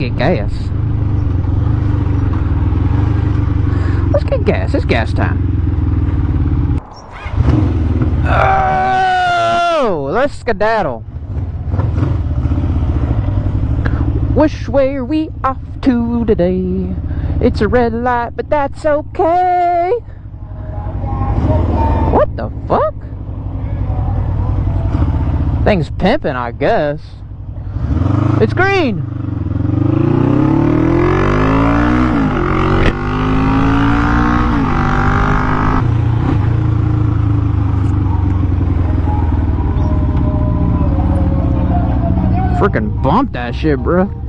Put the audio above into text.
Get gas. Let's get gas. It's gas time. Oh, let's skedaddle. Which way are we off to today? It's a red light, but that's okay. What the fuck? Thing's pimping, I guess. It's green. Freaking bumped that shit, bro.